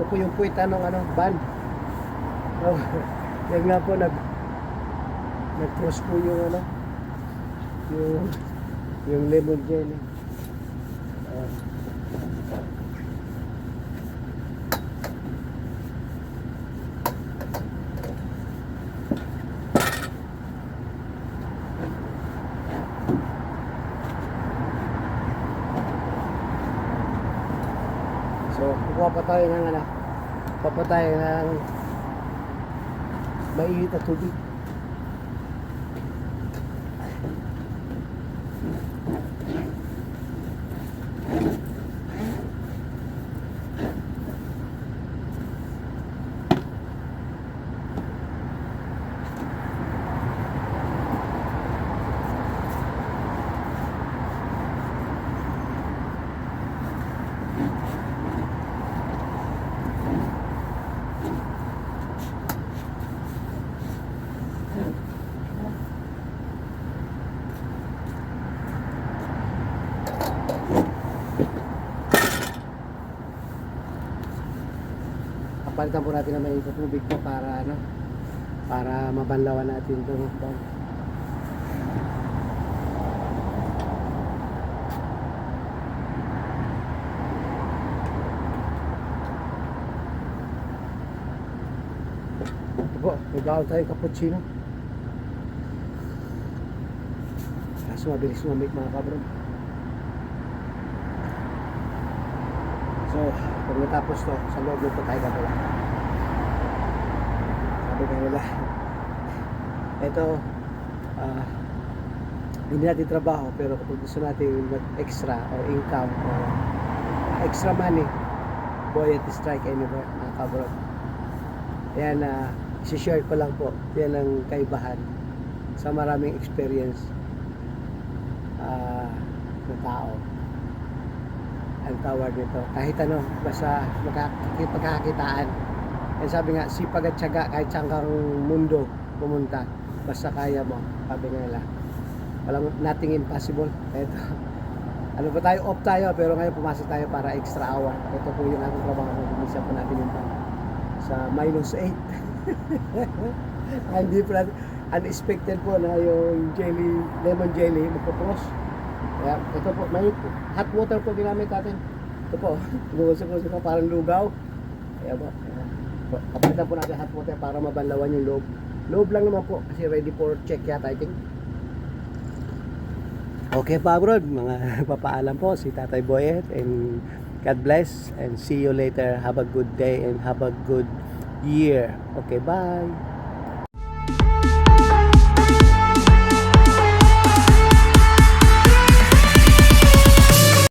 Ito po yung puwita ng band. Oh, yan nga po nag-cross po yung yung lemon jelly. So, kukuha pa tayo ng papatay ng mainit na tubig. Palitan po natin na may tubig po para para mabanlawan natin itong bag. Ito po, may bawal tayong cappuccino. Kaso mabilis lumamig mga kabro. So, pag natapos to, sa loob nito tayo gagawa. Sabi ka nila, ito, hindi natin trabaho, pero kung gusto natin mag-extra o income o extra money, boy at strike anywhere, mga kabro. Yan, isi-share ko lang po. Yan ang kaibahan sa maraming experience na tao. Ang tawag nito, kahit basta magkakakitaan. And sabi nga, sipag at tiyaga kahit saan kang mundo pumunta, basta kaya mo. Sabi nga nila, walang nothing impossible. Ito, ba tayo, off tayo, pero ngayon pumasok tayo para extra hour. Ito po yung ating trabaho, mag-umisa po natin yung sa -8. Hindi po natin, unexpected po na yung lemon jelly, magpupros. Kaya ito po, may hot water po ginamit natin. Ito po, gusto ko parang lugaw. Kaya po, kapalitan po natin hot water para mabanlawan yung loob. Loob lang naman po, kasi ready for check yata, I think. Okay pa bro, mga papaalam po si Tatay Boyet, and God bless and see you later. Have a good day and have a good year. Okay, bye.